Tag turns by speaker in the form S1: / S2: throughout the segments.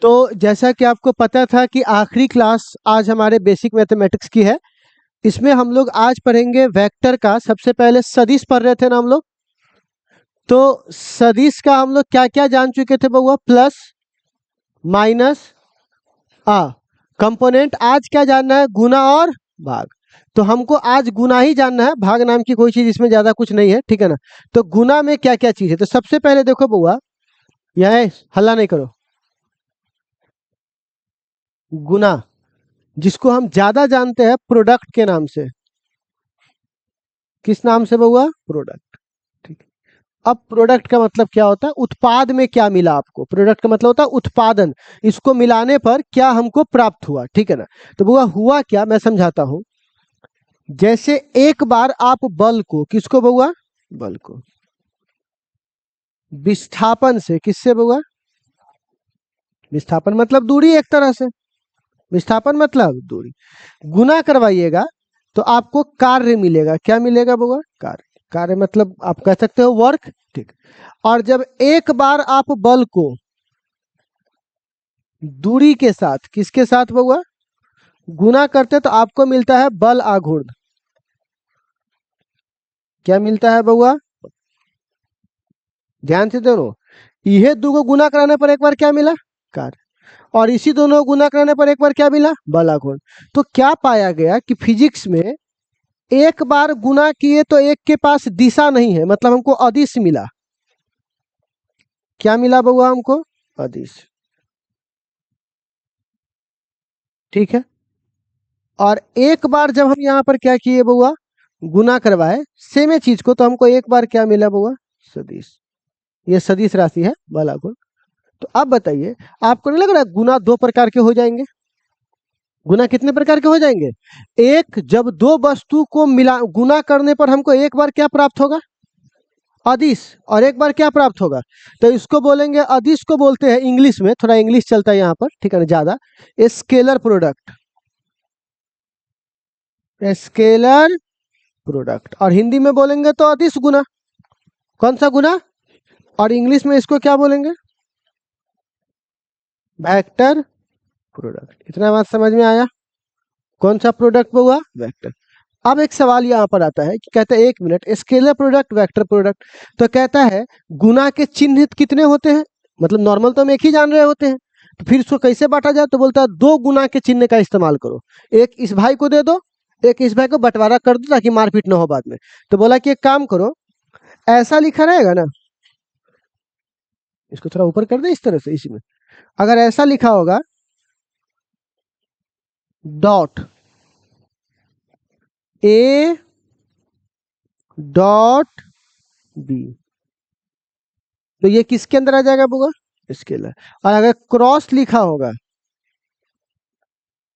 S1: तो जैसा कि आपको पता था कि आखिरी क्लास आज हमारे बेसिक मैथमेटिक्स की है। इसमें हम लोग आज पढ़ेंगे वेक्टर का। सबसे पहले सदिश पढ़ रहे थे ना हम लोग। तो सदिश का हम लोग क्या क्या जान चुके थे बउआ? Plus, minus, component. आज क्या जानना है? गुना और भाग। तो हमको आज गुना ही जानना है, भाग नाम की कोई चीज इसमें ज्यादा कुछ नहीं है, ठीक है ना। तो गुना में क्या क्या चीज है? तो सबसे पहले देखो बउआ, यह हल्ला नहीं करो। गुना, जिसको हम ज्यादा जानते हैं प्रोडक्ट के नाम से। किस नाम से बउआ? प्रोडक्ट। ठीक। अब प्रोडक्ट का मतलब क्या होता है? उत्पाद में क्या मिला आपको। प्रोडक्ट का मतलब होता है उत्पादन। इसको मिलाने पर क्या हमको प्राप्त हुआ, ठीक है ना। तो बउआ हुआ क्या, मैं समझाता हूं। जैसे एक बार आप बल को, किसको बउआ? बल को विस्थापन से, किससे बउआ? विस्थापन मतलब दूरी, एक तरह से। विस्थापन मतलब दूरी। गुना करवाइएगा तो आपको कार्य मिलेगा। क्या मिलेगा बउआ? कार्य। कार्य मतलब आप कह सकते हो वर्क, ठीक। और जब एक बार आप बल को दूरी के साथ, किसके साथ बउआ? गुना करते तो आपको मिलता है बल आघूर्ण। क्या मिलता है बउआ? ध्यान से दोनों, यह दोनों गुना कराने पर एक बार क्या मिला? कार्य। और इसी दोनों गुना कराने पर एक बार क्या मिला? बल आघूर्ण। तो क्या पाया गया कि फिजिक्स में एक बार गुना किए तो एक के पास दिशा नहीं है, मतलब हमको अदिश मिला। क्या मिला बउआ हमको? अदिश, ठीक है। और एक बार जब हम यहाँ पर क्या किए बउआ? गुना करवाए सेम चीज को, तो हमको एक बार क्या मिला बउआ? सदिश। ये सदिश राशि है बल आघूर्ण। तो अब बताइए, आपको नहीं लग रहा है गुना दो प्रकार के हो जाएंगे? गुना कितने प्रकार के हो जाएंगे? एक, जब दो वस्तु को मिला गुना करने पर हमको एक बार क्या प्राप्त होगा? अदिश। और एक बार क्या प्राप्त होगा? तो इसको बोलेंगे, अदिश को बोलते हैं इंग्लिश में, थोड़ा इंग्लिश चलता है यहाँ पर, ठीक है ना, ज्यादा। Scalar product. Scalar product. और हिंदी में बोलेंगे तो अदिश गुना। कौन सा गुना? और इंग्लिश में इसको क्या बोलेंगे? Vector product. इतना बात समझ में आया? कौन सा प्रोडक्ट हुआ? वेक्टर। अब एक सवाल यहाँ पर आता है कि कहता है, एक minute, scalar product, vector product. तो कहता है गुना के चिन्ह कितने होते हैं? मतलब नॉर्मल तो हम एक ही जान रहे होते हैं, तो फिर इसको कैसे बांटा जाए? तो बोलता है दो गुना के चिन्ह का इस्तेमाल करो। एक इस भाई को दे दो, एक इस भाई को, बंटवारा कर दो ताकि मारपीट ना हो बाद में। तो बोला कि एक काम करो, ऐसा लिखा रहेगा ना, इसको थोड़ा ऊपर कर दे इस तरह से। इसी में अगर ऐसा लिखा होगा, डॉट ए डॉट बी, तो ये किसके अंदर आ जाएगा बुआ? स्केलर। और अगर क्रॉस लिखा होगा,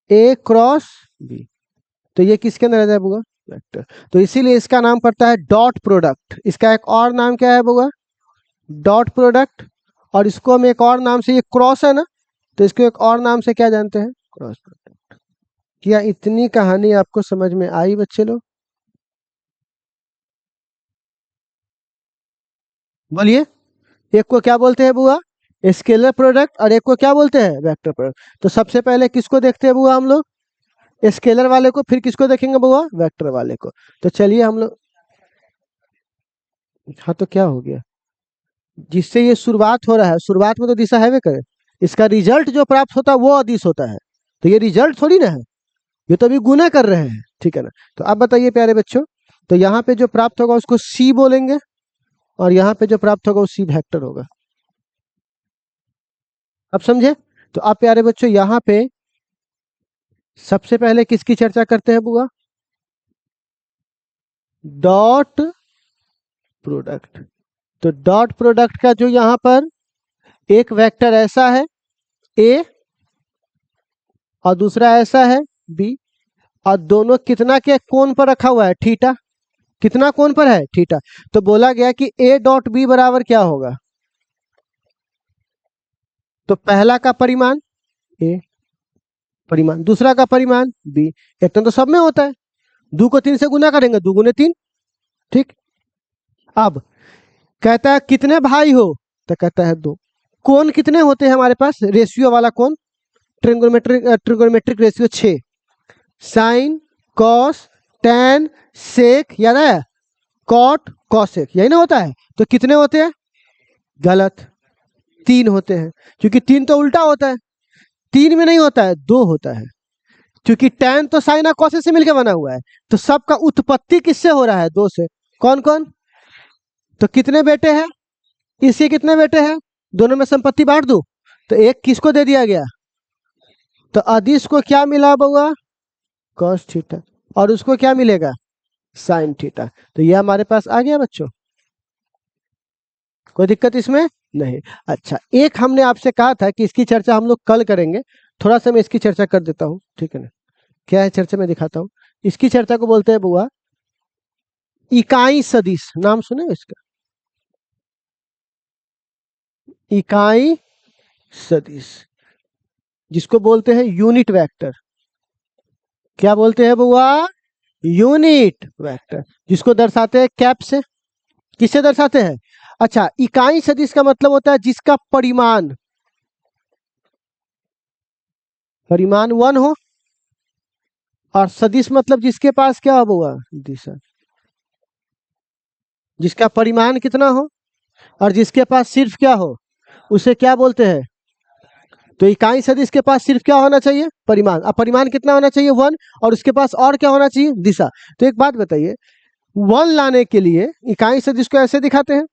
S1: ए क्रॉस बी, तो ये किसके अंदर आ जाएगा बुआ? वेक्टर। तो इसीलिए इसका नाम पड़ता है डॉट प्रोडक्ट। इसका एक और नाम क्या है बुआ? Dot product. और इसको हम एक और नाम से, ये क्रॉस है ना, तो इसको एक और नाम से क्या जानते हैं? Cross product. क्या इतनी कहानी आपको समझ में आई बच्चे लोग? बोलिए। एक को क्या बोलते हैं बुआ? Scalar product. और एक को क्या बोलते हैं? Vector product. तो सबसे पहले किसको देखते हैं बुआ हम लोग? स्केलर वाले को। फिर किसको देखेंगे बुआ? वेक्टर वाले को। तो चलिए हम लोग, हाँ तो क्या हो गया? जिससे ये शुरुआत हो रहा है, शुरुआत में तो दिशा है वे करे, इसका रिजल्ट जो प्राप्त होता है वो अदिश होता है। तो ये रिजल्ट थोड़ी ना है, ये तो अभी गुना कर रहे हैं, ठीक है ना। तो अब बताइए प्यारे बच्चों, तो यहाँ पे जो प्राप्त होगा उसको सी बोलेंगे, और यहाँ पे जो प्राप्त होगा वो सी वेक्टर होगा। अब समझे? तो अब प्यारे बच्चों यहाँ पे सबसे पहले किसकी चर्चा करते हैं बुआ? Dot product. तो डॉट प्रोडक्ट का जो यहाँ पर एक वेक्टर ऐसा है ए, और दूसरा ऐसा है बी, और दोनों कितना के कोण पर रखा हुआ है? थीटा। कितना कोण पर है? थीटा। तो बोला गया कि ए डॉट बी बराबर क्या होगा? तो पहला का परिमाण ए, परिमाण, दूसरा का परिमाण बी। इतना तो सब में होता है, दो को तीन से गुना करेंगे, दो गुने तीन, ठीक। अब कहता है कितने भाई हो? तो कहता है दो। कोण कितने होते हैं हमारे पास, रेशियो वाला कोण, trigonometric ratio 6, sine cos tan sec, याद है, कॉट कॉसेक, यही ना होता है। तो कितने होते हैं, गलत, 3 होते हैं, क्योंकि 3 तो उल्टा होता है, 3 में नहीं होता है, 2 होता है, क्योंकि टैन तो साइन और कॉस से मिलकर बना हुआ है। तो सबका उत्पत्ति किससे हो रहा है, 2 से। कौन कौन, तो कितने बेटे हैं, इसके कितने बेटे हैं, दोनों में संपत्ति बांट दो, तो एक किसको दे दिया गया, तो अदिश को क्या मिला बउआ, कॉस थीटा, और उसको क्या मिलेगा, साइन थीटा। तो ये हमारे पास आ गया बच्चों, कोई दिक्कत इसमें नहीं। अच्छा, एक हमने आपसे कहा था कि इसकी चर्चा हम लोग कल करेंगे, थोड़ा सा मैं इसकी चर्चा कर देता हूँ, ठीक है ना। क्या है चर्चा, मैं दिखाता हूँ। इसकी चर्चा को बोलते हैं बुआ इकाई सदिश, नाम सुने इसका, इकाई सदिश, जिसको बोलते हैं यूनिट वेक्टर। क्या बोलते हैं बुआ, यूनिट वेक्टर, जिसको दर्शाते हैं कैप से। किससे दर्शाते हैं, अच्छा, इकाई सदिश का मतलब होता है जिसका परिमाण 1 हो, और सदिश मतलब जिसके पास क्या हो बुआ, दिशा, जिसका परिमाण कितना हो और जिसके पास सिर्फ क्या हो, उसे क्या बोलते हैं। तो इकाई सदिश के पास सिर्फ क्या होना चाहिए, परिमाण। अब परिमाण कितना होना चाहिए, 1, और उसके पास और क्या होना चाहिए, दिशा। तो एक बात बताइए, 1 लाने के लिए इकाई सदिश को ऐसे दिखाते हैं,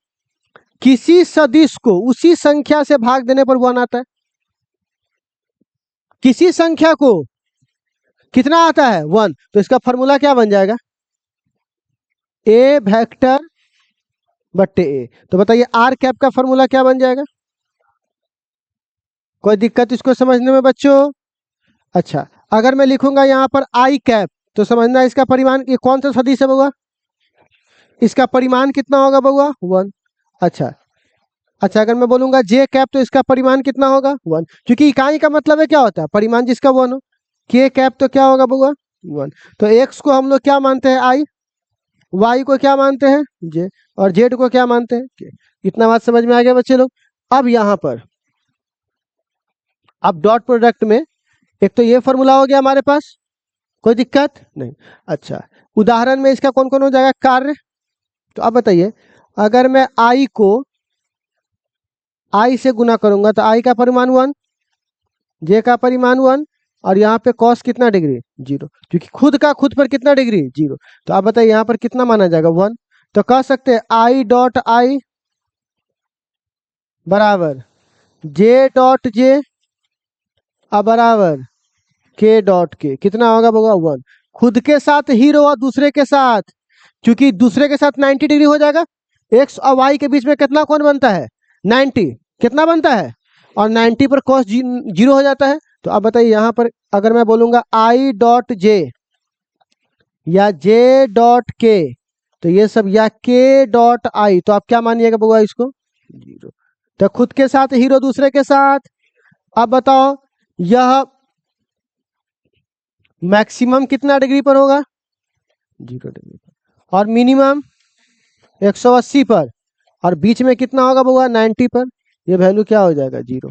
S1: किसी सदिश को उसी संख्या से भाग देने पर 1 आता है। किसी संख्या को कितना आता है, 1, तो इसका फॉर्मूला क्या बन जाएगा, ए वेक्टर बट्टे ए। तो बताइए आर कैप का फॉर्मूला क्या बन जाएगा, कोई दिक्कत इसको समझने में बच्चों। अच्छा, अगर मैं लिखूंगा यहाँ पर आई कैप, तो समझना इसका परिमाण, ये कौन सा सदिश है बउआ, इसका परिमाण कितना होगा बउआ, 1। अच्छा अच्छा, अगर मैं बोलूंगा जे कैप, तो इसका परिमाण कितना होगा, 1, क्योंकि इकाई का मतलब है क्या होता है, परिमाण जिसका 1 हो। के कैप तो क्या होगा बउआ, 1। तो एक्स को हम लोग क्या मानते हैं, आई, वाई को क्या मानते हैं, जे, और जेड को क्या मानते हैं, के। इतना बात समझ में आ गया बच्चे लोग। अब यहाँ पर, अब डॉट प्रोडक्ट में एक तो ये फॉर्मूला हो गया हमारे पास, कोई दिक्कत नहीं। अच्छा, उदाहरण में इसका कौन कौन हो जाएगा, कार्य। तो अब बताइए, अगर मैं आई को आई से गुना करूंगा, तो आई का परिमाण 1, जे का परिमाण 1, और यहाँ पे कॉस कितना डिग्री, 0, क्योंकि खुद का खुद पर कितना डिग्री, 0। तो आप बताइए यहाँ पर कितना माना जाएगा, 1। तो कह सकते हैं आई डॉट आई बराबर जे डॉट जे बराबर के डॉट के, कितना होगा होगा 1। खुद के साथ हीरो और दूसरे के साथ, क्योंकि दूसरे के साथ 90 डिग्री हो जाएगा। एक्स और वाई के बीच में कितना कोण बनता है, 90, कितना बनता है, और 90 पर कॉस 0 हो जाता है। तो अब बताइए यहाँ पर अगर मैं बोलूंगा आई डॉट जे या जे डॉट के, तो ये सब, या के डॉट आई, तो आप क्या मानिएगा बउआ इसको, 0। तो खुद के साथ हीरो, दूसरे के साथ। अब बताओ यह मैक्सिमम कितना डिग्री पर होगा, 0 डिग्री पर, और मिनिमम 180 पर, और बीच में कितना होगा बउआ, 90 पर। ये वैल्यू क्या हो जाएगा, 0।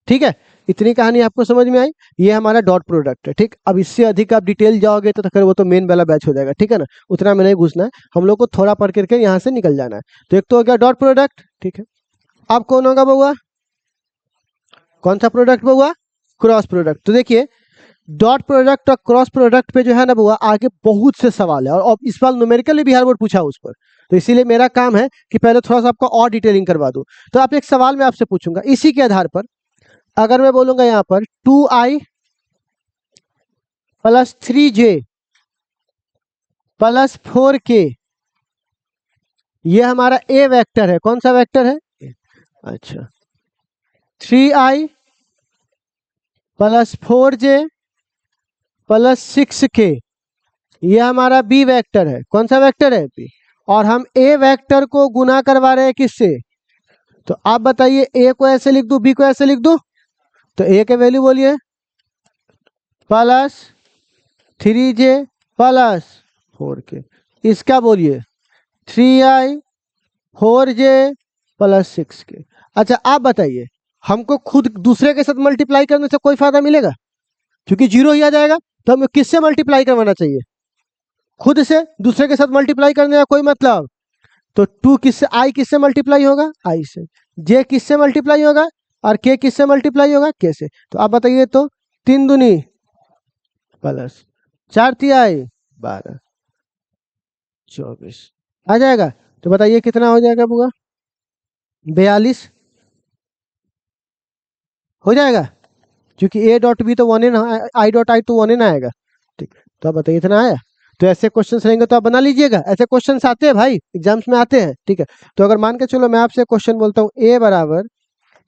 S1: ठीक है, इतनी कहानी आपको समझ में आई। ये हमारा डॉट प्रोडक्ट है, ठीक। अब इससे अधिक आप डिटेल जाओगे तो फिर वो तो मेन वाला बैच हो जाएगा, ठीक है ना, उतना में नहीं घुसना है, हम लोग को थोड़ा पढ़ करके यहाँ से निकल जाना है। तो एक तो हो गया डॉट प्रोडक्ट, ठीक है। अब कौन होगा बउआ, कौन सा प्रोडक्ट बउआ, क्रॉस प्रोडक्ट। तो देखिए, डॉट प्रोडक्ट और क्रॉस प्रोडक्ट पे जो है ना बुआ, आगे बहुत से सवाल है, और इस बार न्यूमेरिकल भी हर बार पूछा उस पर। तो इसीलिए मेरा काम है कि पहले थोड़ा सा आपको और डिटेलिंग करवा दूं। तो आप एक सवाल मैं आपसे पूछूंगा, इसी के आधार पर अगर मैं बोलूंगा यहाँ पर 2i plus 3j plus 4k, ये हमारा ए वेक्टर है, कौन सा वेक्टर है, अच्छा, 3i plus 4j plus 6k, ये हमारा बी वेक्टर है, कौन सा वेक्टर है, बी। और हम ए वेक्टर को गुना करवा रहे हैं किससे, तो आप बताइए ए को ऐसे लिख दूं, बी को ऐसे लिख दूं। तो ए के वैल्यू बोलिए, प्लस 3j प्लस 4k, इसका बोलिए 3i 4j प्लस 6k। अच्छा, आप बताइए हमको खुद दूसरे के साथ मल्टीप्लाई करने से कोई फायदा मिलेगा, क्योंकि जीरो ही आ जाएगा। तो हमें किससे मल्टीप्लाई करवाना चाहिए? खुद से। दूसरे के साथ मल्टीप्लाई करने का कोई मतलब। तो टू किससे, आई किससे मल्टीप्लाई होगा? आई से। जे किससे मल्टीप्लाई होगा? और के किससे मल्टीप्लाई होगा? के से। तो आप बताइए तो, 3 दूनी प्लस 4 तिहाई 12 24 आ जाएगा। तो बताइए कितना हो जाएगा बुआ? 42 हो जाएगा, क्योंकि ए डॉट बी तो one n, i dot i तो वन एन आएगा। ठीक, तो आप बताइए इतना आया। तो ऐसे क्वेश्चन रहेंगे तो आप बना लीजिएगा, ऐसे क्वेश्चन आते हैं भाई, एग्जाम्स में आते हैं। ठीक है, तो अगर मान के चलो मैं आपसे क्वेश्चन बोलता हूँ ए बराबर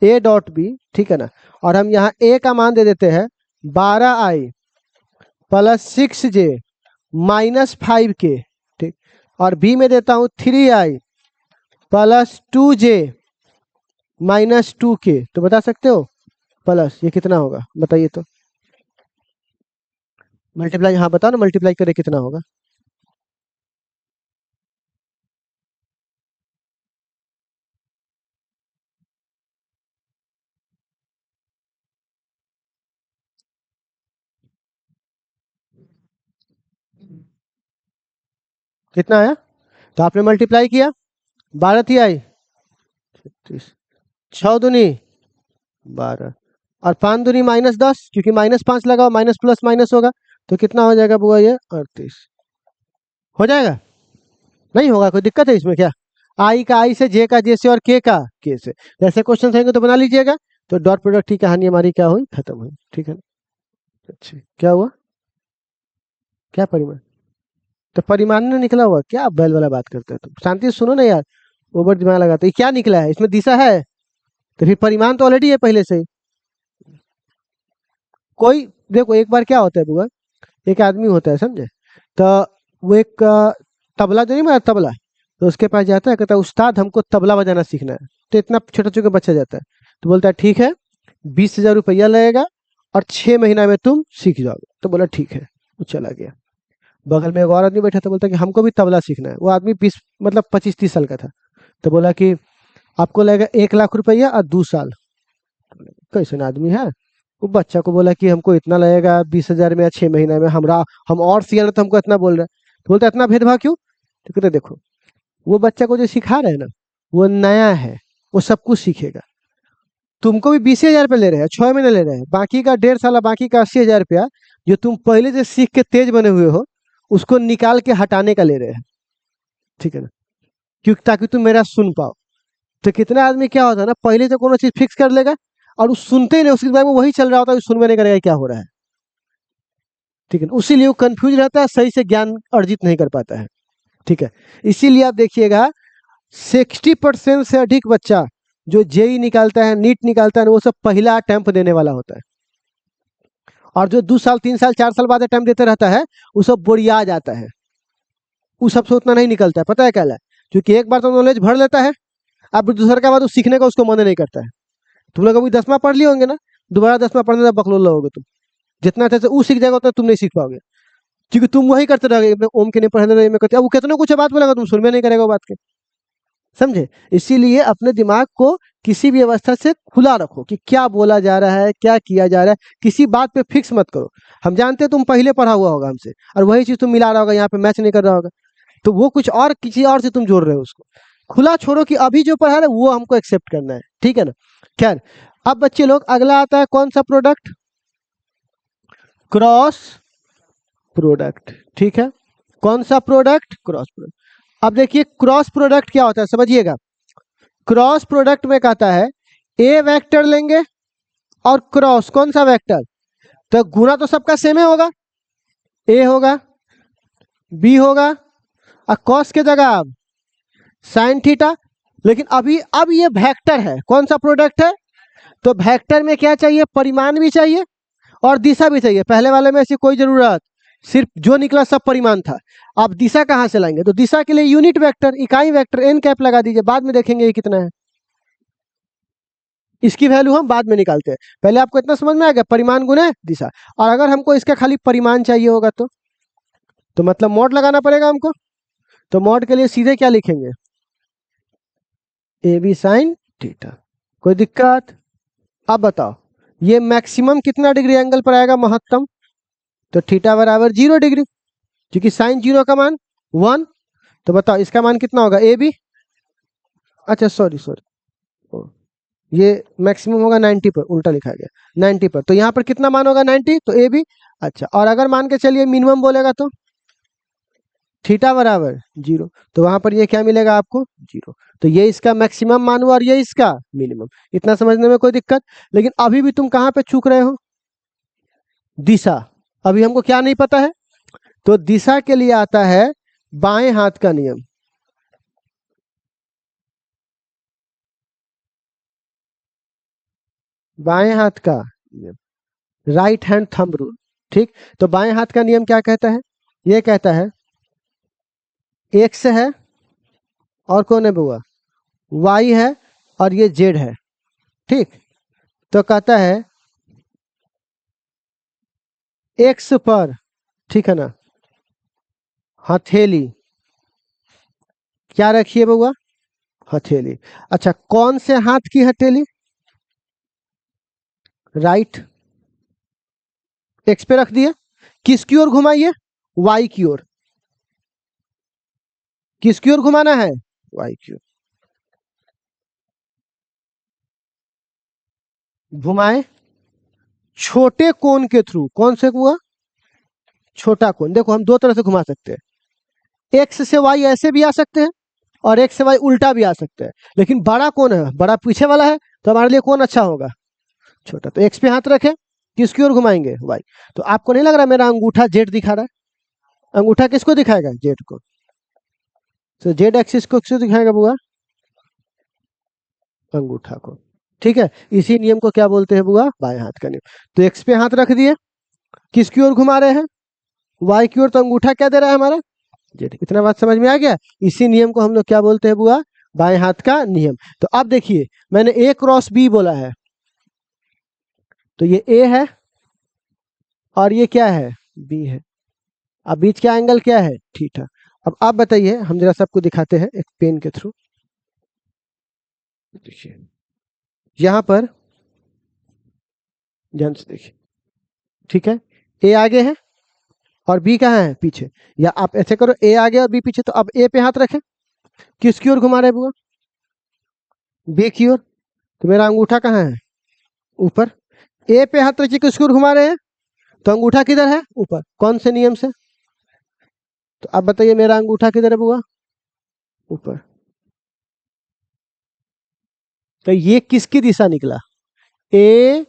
S1: ए डॉट बी, ठीक है ना, और हम यहाँ ए का मान दे देते हैं 12i plus 6j minus 5k, ठीक, और बी में देता हूँ 3i plus 2j minus 2k, तो बता सकते हो प्लस ये कितना होगा? बताइए तो, मल्टीप्लाई, हाँ बताओ ना, मल्टीप्लाई करे कितना होगा? कितना आया? तो आपने मल्टीप्लाई किया, 12 थी आई 36, 6 दूनी 12 और 5 दूनी -10, क्योंकि -5 लगाओ, माइनस प्लस माइनस होगा, तो कितना हो जाएगा बुआ? ये 38 हो जाएगा। नहीं होगा, कोई दिक्कत है इसमें क्या? आई का आई से, जे का जे से, और के का के से। ऐसे क्वेश्चन रहेंगे तो बना लीजिएगा। तो डॉट प्रोडक्ट की कहानी हमारी क्या हुई? खत्म हुई। ठीक है ना? अच्छा, क्या हुआ? क्या परिमाण? तो परिमाण ने निकला हुआ क्या? आप बैल वाला बात करते हो तुम, शांति से सुनो ना यार, ओवर दिमाग लगाते। ये क्या निकला है? इसमें दिशा है, तो फिर परिमाण तो ऑलरेडी है पहले से ही। कोई देखो, एक बार क्या होता है बुआ, एक आदमी होता है, समझे, तो वो एक तबला जो नहीं बना तबला, तो उसके पास जाता है, कहता है उस्ताद हमको तबला बजाना सीखना है। तो इतना छोटा छोटा बच्चा जाता है, तो बोलता है ठीक है, 20,000 रुपया लगेगा और 6 महीना में तुम सीख जाओगे। तो बोला ठीक है, वो चला गया। बगल में एक और आदमी बैठा था, बोलता कि हमको भी तबला सीखना है। वो आदमी 20 मतलब 25-30 साल का था। तो बोला कि आपको लगेगा 1 लाख रुपया और 2 साल। कैसे आदमी है? वो बच्चा को बोला कि हमको इतना लगेगा 20,000 में या 6 महीना में, हम और सियार तो हमको इतना बोल रहे हैं। तो बोलता इतना भेदभाव क्यों? तो कहते देखो, वो बच्चा को जो सिखा रहे हैं ना, वो नया है, वो सब कुछ सीखेगा। तुमको भी 20,000 रुपया ले रहे हैं, 6 महीने ले रहे हैं, बाकी का 1.5 साल, बाकी का 80,000 रुपया जो तुम पहले से सीख के तेज बने हुए हो, उसको निकाल के हटाने का ले रहे हैं। ठीक है ना? क्योंकि ताकि तुम मेरा सुन पाओ। तो कितना आदमी क्या होता है ना, पहले से कोनो चीज फिक्स कर लेगा और वो सुनते ही नहीं, उसके बाद में वही चल रहा होता है, सुन में नहीं करेगा क्या हो रहा है। ठीक है, उसीलिए वो कंफ्यूज रहता है, सही से ज्ञान अर्जित नहीं कर पाता है। ठीक है, इसीलिए आप देखिएगा 60% से अधिक बच्चा जो जेई निकालता है, नीट निकालता है, वो सब पहला अटेम्प्ट देने वाला होता है। और जो 2 साल 3 साल 4 साल बाद अटेम्प्ट देते रहता है, वो सब बोरिया जाता है, वो सबसे उतना नहीं निकलता है। पता है क्या है? क्योंकि एक बार तो नॉलेज भर लेता है, अब दूसरे के बाद वो सीखने का उसको मन नहीं करता है। तुम लोग अभी 10वां पढ़ लिए होंगे ना, दोबारा 10वां पढ़ने का बकलोल होगे तुम। जितना अच्छे से वो सीख जाएगा उतना तुम नहीं सीख पाओगे, क्योंकि तुम वही करते रहोगे, ओम के नहीं पढ़ने रहे, मैं कहते अब वो कितना कुछ बात बोलेगा, तुम सुन में नहीं करेगा वो बात के। समझे? इसीलिए अपने दिमाग को किसी भी अवस्था से खुला रखो कि क्या बोला जा रहा है, क्या किया जा रहा है, किसी बात पे फिक्स मत करो। हम जानते हैं तुम पहले पढ़ा हुआ होगा हमसे, और वही चीज तुम मिला रहा होगा, यहाँ पे मैच नहीं कर रहा होगा, तो वो कुछ और किसी और से तुम जोड़ रहे हो उसको। खुला छोड़ो कि अभी जो पढ़ा रहे वो हमको एक्सेप्ट करना है। ठीक है ना? खैर, अब बच्चे लोग अगला आता है कौन सा प्रोडक्ट? Cross product. ठीक है, कौन सा प्रोडक्ट? Cross product. अब देखिए क्रॉस प्रोडक्ट क्या होता है, समझिएगा। क्रॉस प्रोडक्ट में कहता है ए वेक्टर लेंगे और क्रॉस कौन सा वेक्टर, तो गुना तो सबका सेम ही होगा, ए होगा, बी होगा, और कॉस के जगह अब साइन थीटा। लेकिन अभी अब ये वेक्टर है, कौन सा प्रोडक्ट है? तो वेक्टर में क्या चाहिए? परिमाण भी चाहिए और दिशा भी चाहिए। पहले वाले में ऐसी कोई जरूरत, सिर्फ जो निकला सब परिमाण था। अब दिशा कहां से लाएंगे? तो दिशा के लिए यूनिट वेक्टर, इकाई वेक्टर एन कैप लगा दीजिए, बाद में देखेंगे ये कितना है, इसकी वैल्यू हम बाद में निकालते हैं। पहले आपको इतना समझ में आ गया, परिमाण गुने दिशा। और अगर हमको इसका खाली परिमाण चाहिए होगा तो मतलब मॉड लगाना पड़ेगा हमको। तो मॉड के लिए सीधे क्या लिखेंगे? A b sine theta. कोई दिक्कत? अब बताओ ये मैक्सिमम कितना डिग्री एंगल पर आएगा, महत्तम? तो थीटा बराबर 0 डिग्री, क्योंकि साइन 0 का मान 1। तो बताओ इसका मान कितना होगा, ए बी, अच्छा सॉरी सॉरी, ये मैक्सिमम होगा 90 पर, उल्टा लिखा गया 90 पर। तो यहाँ पर कितना मान होगा, 90, तो ए बी। अच्छा, और अगर मान के चलिए मिनिमम बोलेगा तो थीटा बराबर 0, तो वहां पर ये क्या मिलेगा आपको, 0। तो ये इसका मैक्सिमम मान हुआ और ये इसका मिनिमम। इतना समझने में कोई दिक्कत? लेकिन अभी भी तुम कहाँ पे चूक रहे हो, दिशा। अभी हमको क्या नहीं पता है, तो दिशा के लिए आता है बाएं हाथ का नियम। बाएं हाथ का नियम, राइट हैंड थंब रूल। ठीक, तो बाएं हाथ का नियम क्या कहता है, ये कहता है एक्स है और कौन है बुआ, वाई है और ये जेड है। ठीक, तो कहता है एक्स पर, ठीक है ना, हथेली क्या रखिए बुआ, हथेली। अच्छा, कौन से हाथ की हथेली, राइट, एक्स पे रख दिए। किसकी ओर घुमाइए, वाई की ओर। किसकी ओर घुमाना है, वाई की ओर। घुमाए छोटे कोण के थ्रू, कौन से हुआ, छोटा कोण। देखो हम दो तरह से घुमा सकते हैं, एक्स से वाई ऐसे भी आ सकते हैं और एक्स से वाई उल्टा भी आ सकते हैं। लेकिन बड़ा कौन है, बड़ा पीछे वाला है, तो हमारे लिए कौन अच्छा होगा, छोटा। तो एक्स पे हाथ रखे, किसकी ओर घुमाएंगे, वाई। तो आपको नहीं लग रहा मेरा अंगूठा जेड दिखा रहा है, अंगूठा किसको दिखाएगा, जेड को। तो जेड एक्सिस को किसको दिखाएगा बुआ, अंगूठा को। ठीक है, इसी नियम को क्या बोलते हैं बुआ, बाएं हाथ का नियम। तो एक्स पे हाथ रख दिए, किसकी ओर घुमा रहे हैं, वाई की ओर। तो अंगूठा क्या दे रहा है हमारा, जेड। इतना बात समझ में आ गया? इसी नियम को हम लोग क्या बोलते हैं बुआ, बाएं हाथ का नियम। तो अब देखिए मैंने ए क्रॉस बी बोला है, तो ये ए है और ये क्या है, बी है। अब बीच का एंगल क्या है, थीटा। अब आप बताइए, हम जरा सबको दिखाते हैं एक पेन के थ्रू। देखिए यहां पर ध्यान से देखिए, ठीक है, ए आगे है और बी कहाँ है, पीछे। या आप ऐसे करो, ए आगे और बी पीछे। तो अब ए पे हाथ रखें, किसकी ओर घुमा रहे बुआ, बी की ओर। तो मेरा अंगूठा कहाँ है, ऊपर। ए पे हाथ रखिए, किसकी ओर घुमा रहे हैं, तो अंगूठा किधर है, ऊपर। कौन से नियम से, तो अब बताइए मेरा अंगूठा किधर है बुआ, ऊपर। तो ये किसकी दिशा निकला, ए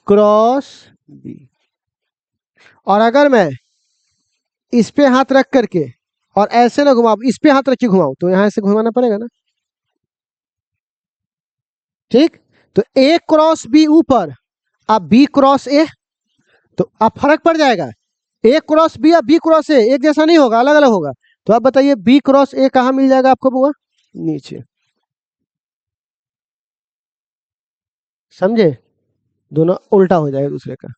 S1: क्रॉस बी। और अगर मैं इस पे हाथ रख करके और ऐसे ना घुमाओ, इस पे हाथ रख के घुमाओ, तो यहां से घुमाना पड़ेगा ना। ठीक, तो ए क्रॉस बी ऊपर, अब बी क्रॉस ए, तो अब फर्क पड़ जाएगा। ए क्रॉस बी या बी क्रॉस ए एक जैसा नहीं होगा, अलग अलग होगा। तो आप बताइए बी क्रॉस ए कहाँ मिल जाएगा आपको बुआ, नीचे। समझे, दोनों उल्टा हो जाएगा दूसरे का।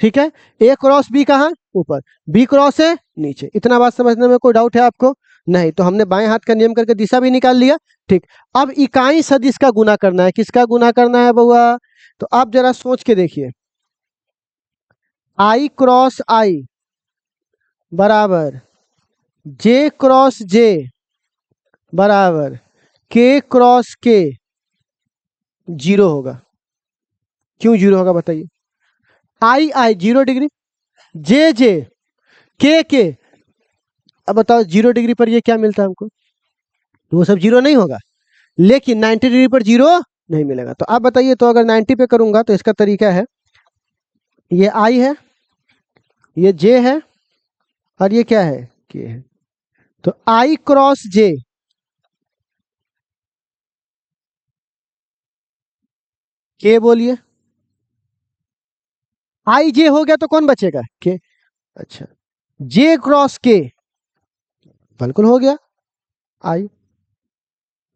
S1: ठीक है, ए क्रॉस बी कहाँ, ऊपर, बी क्रॉस ए नीचे। इतना बात समझने में कोई डाउट है आपको, नहीं? तो हमने बाएं हाथ का नियम करके दिशा भी निकाल लिया। ठीक, अब इकाई सदिश का गुना करना है। किसका गुना करना है बउआ, तो आप जरा सोच के देखिए, आई क्रॉस आई बराबर जे क्रॉस जे बराबर के क्रॉस के, 0 होगा। क्यों 0 होगा बताइए, आई आई 0 डिग्री, जे जे के। अब बताओ 0 डिग्री पर ये क्या मिलता है हमको, तो वो सब 0 नहीं होगा। लेकिन 90 डिग्री पर 0 नहीं मिलेगा। तो आप बताइए, तो अगर 90 पे करूंगा तो इसका तरीका है, ये आई है, ये जे है और ये क्या है, के है। तो आई क्रॉस जे, के बोलिए, आई जे हो गया तो कौन बचेगा, के। अच्छा, जे क्रॉस के, बिल्कुल हो गया आई।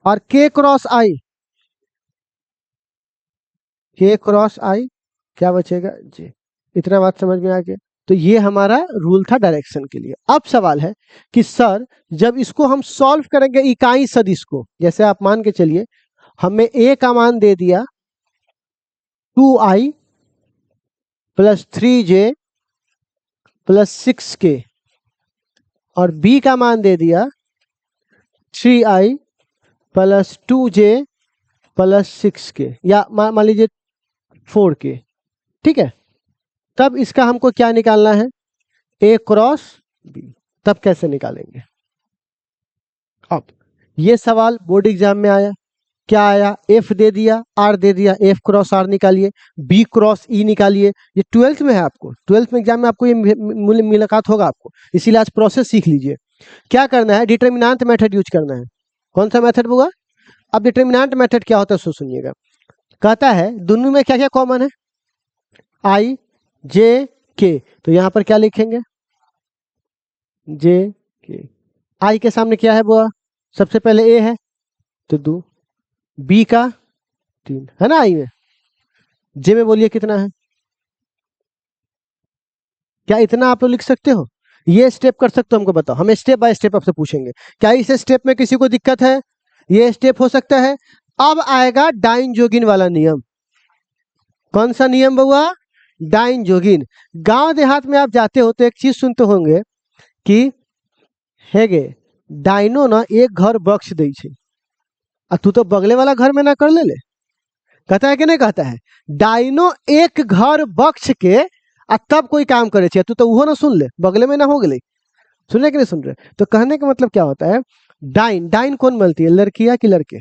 S1: और के क्रॉस आई, के क्रॉस आई, क्या बचेगा, जे। इतना बात समझ में आ गया? तो ये हमारा रूल था डायरेक्शन के लिए। अब सवाल है कि सर जब इसको हम सॉल्व करेंगे इकाई सदिश को, जैसे आप मान के चलिए हमें ए का मान दे दिया 2i plus 3j plus 6k, और b का मान दे दिया 3i plus 2j plus 6k, या मान लीजिए 4k। ठीक है, तब इसका हमको क्या निकालना है, a क्रॉस b। तब कैसे निकालेंगे? अब ये सवाल बोर्ड एग्जाम में आया, क्या आया, f दे दिया, r दे दिया, f क्रॉस r निकालिए, b क्रॉस e निकालिए। ये 12th में है, आपको 12th में एग्जाम में आपको ये मुलाकात होगा आपको, इसीलिए आज प्रोसेस सीख लीजिए। क्या करना है, डिटरमिनेंट मेथड यूज करना है। कौन सा मेथड होगा? अब डिटरमिनेंट मेथड क्या होता है सो सुनिएगा। कहता है दोनों में क्या क्या कॉमन है, i j k, तो यहां पर क्या लिखेंगे, j k। i के सामने क्या है बुआ, सबसे पहले a है तो 2, b का 3 है ना, i में, j में बोलिए कितना है, क्या इतना आप लोग लिख सकते हो? ये स्टेप कर सकते हो, हमको बताओ, हम स्टेप बाय स्टेप आपसे पूछेंगे। क्या इस स्टेप में किसी को दिक्कत है? ये स्टेप हो सकता है। अब आएगा डाइन जोगिन वाला नियम। कौन सा नियम बउआ? डाइन जोगिन। गांव देहात में आप जाते हो तो एक चीज सुनते होंगे कि हेगे डाइनो ना एक घर बख्श दे छे, आ तू तो बगले वाला घर में ना कर ले। कहता है कि नहीं कहता है, डाइनो एक घर बख्श के आ तब कोई काम करे छे, तू तो वो ना सुन ले, बगले में ना हो गए। सुन रहे कि नहीं सुन रहे? तो कहने का मतलब क्या होता है, डाइन डाइन कौन बनती है, लड़कियां कि लड़के?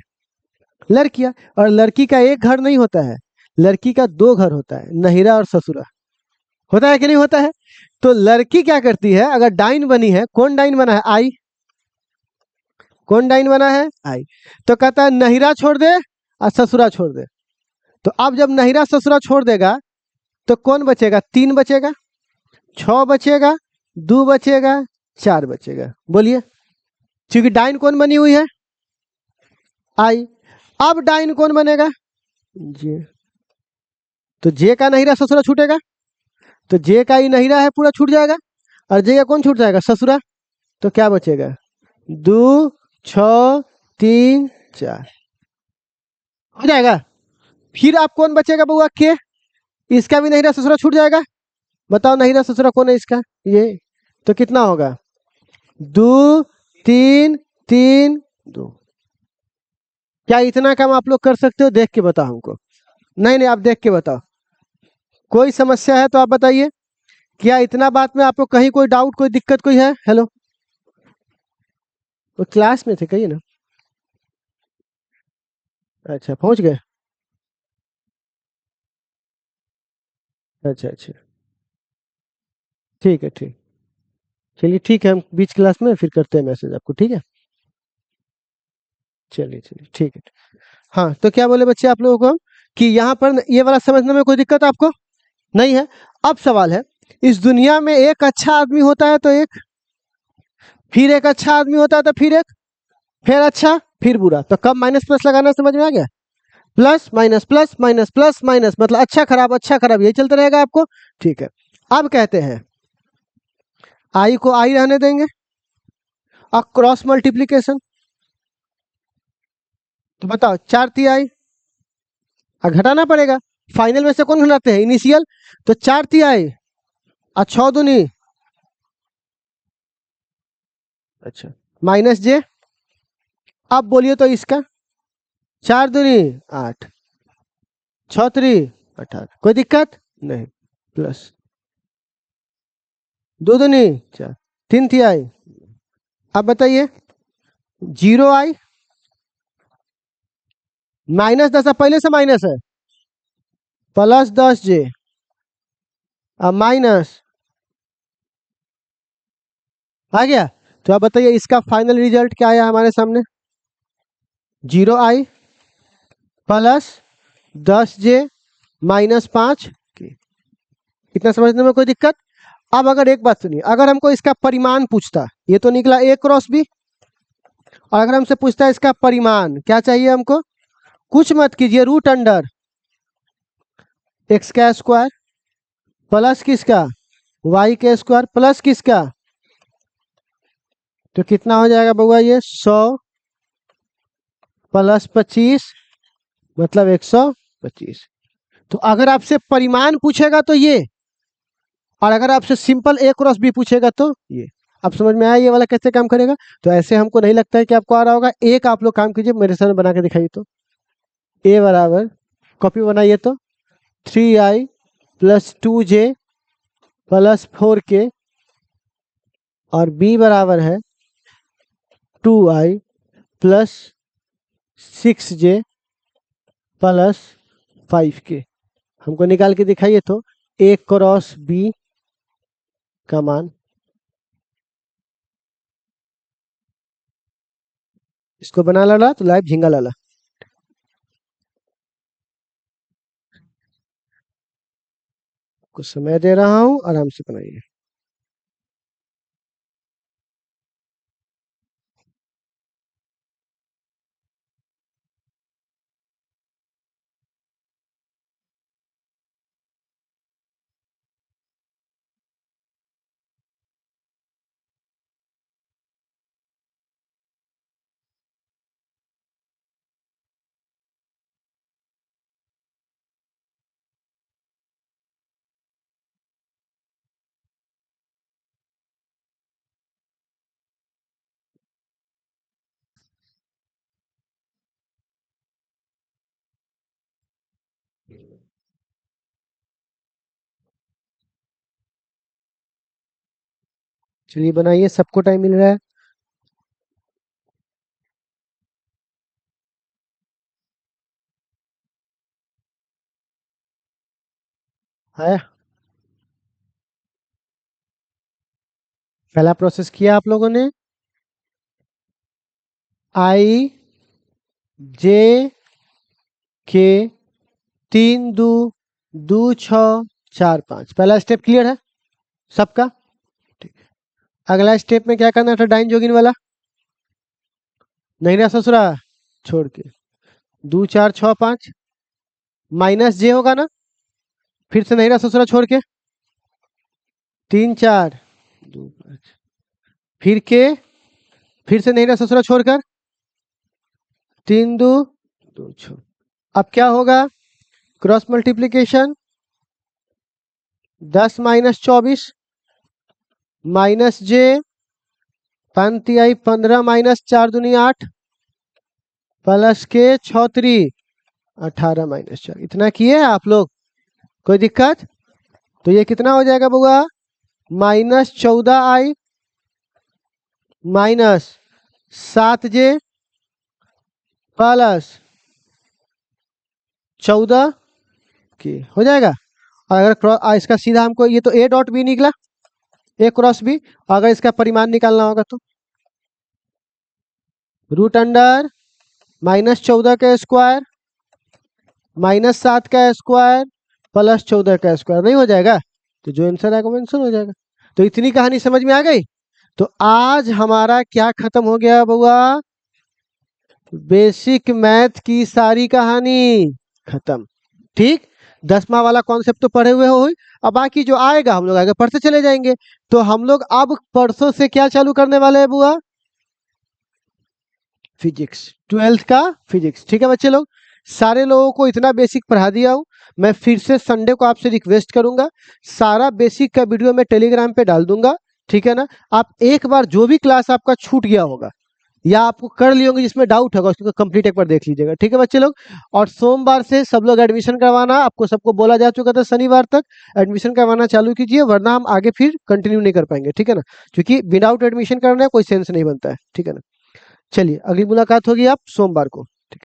S1: लड़कियां। और लड़की का एक घर नहीं होता है, लड़की का 2 घर होता है, नहिरा और ससुरा। होता है कि नहीं होता है? तो लड़की क्या करती है, अगर डाइन बनी है, कौन डाइन बना है, आई। कौन डाइन बना है, आई। तो कहता है नहिरा छोड़ दे और ससुरा छोड़ दे। तो अब जब नहिरा ससुरा छोड़ देगा तो कौन बचेगा, 3 बचेगा, 6 बचेगा, 2 बचेगा, 4 बचेगा। बोलिए, क्योंकि डाइन कौन बनी हुई है, आई। अब डाइन कौन बनेगा, जे। तो जे का नहिरा ससुरा छूटेगा, तो जे का ही नहिरा है पूरा छूट जाएगा, और जे का कौन छूट जाएगा, ससुरा। तो क्या बचेगा, 2 6 3 4 हो जाएगा। फिर आप कौन बचेगा बउआ, के। इसका भी नहिरा ससुरा छूट जाएगा। बताओ नहिरा ससुरा कौन है इसका, ये। तो कितना होगा, 2 3 3 2। क्या इतना काम आप लोग कर सकते हो? देख के बताओ हमको। नहीं नहीं, आप देख के बताओ। कोई समस्या है तो आप बताइए। क्या इतना बात में आपको कहीं कोई डाउट, कोई दिक्कत कोई है? हेलो, वो क्लास में थे, कहिए ना। अच्छा, पहुंच गए। अच्छा अच्छा, ठीक है, ठीक। चलिए ठीक है, हम बीच क्लास में फिर करते हैं मैसेज आपको, ठीक है। चलिए चलिए, ठीक है। हाँ, तो क्या बोले बच्चे आप लोगों को, कि यहाँ पर ये वाला समझने में कोई दिक्कत आपको नहीं है। अब सवाल है, इस दुनिया में एक अच्छा आदमी होता है तो एक, फिर एक अच्छा आदमी होता है तो फिर एक, फिर अच्छा, फिर बुरा। तो कब माइनस प्लस लगाना समझ में आ गया? Plus minus plus minus plus minus, मतलब अच्छा खराब यही चलता रहेगा आपको। ठीक है, अब कहते हैं आई को आई रहने देंगे, और क्रॉस मल्टीप्लीकेशन। तो बताओ 4 तिहाई, घटाना पड़ेगा। फाइनल में से कौन घटाते हैं, इनिशियल। तो 4 तिहाई और 6 दूनी, अच्छा, माइनस जे। अब बोलिए तो इसका, 4 दूनी 8, 6 3 18, कोई दिक्कत नहीं। प्लस 2 दूनी 4, 3 तिहाई। अब बताइए, 0 आई, -10 पहले से माइनस है, प्लस 10 जे, अब माइनस आ गया। तो आप बताइए इसका फाइनल रिजल्ट क्या आया हमारे सामने, 0 आई प्लस 10 जे -5 के। इतना समझने में कोई दिक्कत? अब अगर एक बात सुनिए, अगर हमको इसका परिमाण पूछता, ये तो निकला a क्रॉस b, और अगर हमसे पूछता है इसका परिमाण, क्या चाहिए हमको? कुछ मत कीजिए, रूट अंडर x का स्क्वायर प्लस किसका, y के स्क्वायर प्लस किसका। तो कितना हो जाएगा बउआ, ये 100 प्लस 25 मतलब 125। तो अगर आपसे परिमाण पूछेगा तो ये, और अगर आपसे सिंपल ए क्रॉस बी पूछेगा तो ये। अब समझ में आया ये वाला कैसे काम करेगा? तो ऐसे हमको नहीं लगता है कि आपको आ रहा होगा। एक आप लोग काम कीजिए, मेरे सामने बना के दिखाइए। तो ए बराबर, कॉपी बनाइए तो 3i plus 2j plus 4k, और बी बराबर है 2i plus 6j plus 5k। हमको निकाल के दिखाइए तो ए क्रॉस बी का मान। इसको बना लाला तो लाइव झिंगा लाला। कुछ समय दे रहा हूं, आराम से बनाइए। चलिए बनाइए, सबको टाइम मिल रहा है। है, पहला प्रोसेस किया आप लोगों ने, आई जे के 3 2 2 6 4 5। पहला स्टेप क्लियर है सबका? ठीक। अगला स्टेप में क्या करना था? डाइन जोगिन वाला, नहीं ना ससुरा, छोड़ के 2 4 6 5 माइनस जे होगा ना, फिर से नहीं ना ससुरा छोड़ के 3 4 2 5, फिर के, फिर से नहीं ना ससुरा छोड़कर 3 2 2 6। अब क्या होगा? क्रॉस मल्टीप्लीकेशन, 10 माइनस 24 माइनस जे 5 15 माइनस 4 दूनी 8 प्लस के 6 3 18 माइनस 4। इतना किए आप लोग? कोई दिक्कत? तो ये कितना हो जाएगा बुआ? Minus 14i minus 7j plus 14 के हो जाएगा। और अगर इसका सीधा हमको, ये तो ए डॉट बी निकला, ए क्रॉस बी। अगर इसका परिमाण निकालना होगा तो रूट अंडर माइनस 14 का स्क्वायर माइनस 7 का स्क्वायर प्लस 14 का स्क्वायर, नहीं हो जाएगा? तो जो आंसर आएगा वो आंसर हो जाएगा। तो इतनी कहानी समझ में आ गई। तो आज हमारा क्या खत्म हो गया बुआ? बेसिक मैथ की सारी कहानी खत्म। ठीक, 10वां वाला कॉन्सेप्ट तो पढ़े हुए हो। अब बाकी जो आएगा हम लोग आगे पढ़ते चले जाएंगे। तो हम लोग अब परसों से क्या चालू करने वाले हैं बुआ? फिजिक्स, 12th का फिजिक्स। ठीक है बच्चे लोग, सारे लोगों को इतना बेसिक पढ़ा दिया हूं। मैं फिर से संडे को आपसे रिक्वेस्ट करूंगा, सारा बेसिक का वीडियो मैं टेलीग्राम पे डाल दूंगा। ठीक है ना? आप एक बार जो भी क्लास आपका छूट गया होगा या आपको कर लिए होंगे जिसमें डाउट होगा, उसको कंप्लीट एक बार देख लीजिएगा। ठीक है बच्चे लोग? और सोमवार से सब लोग एडमिशन करवाना, आपको सबको बोला जा चुका था शनिवार तक एडमिशन करवाना चालू कीजिए, वरना हम आगे फिर कंटिन्यू नहीं कर पाएंगे। ठीक है ना? क्योंकि विदाउट एडमिशन करना कोई सेंस नहीं बनता है। ठीक है ना? चलिए, अगली मुलाकात होगी आप सोमवार को।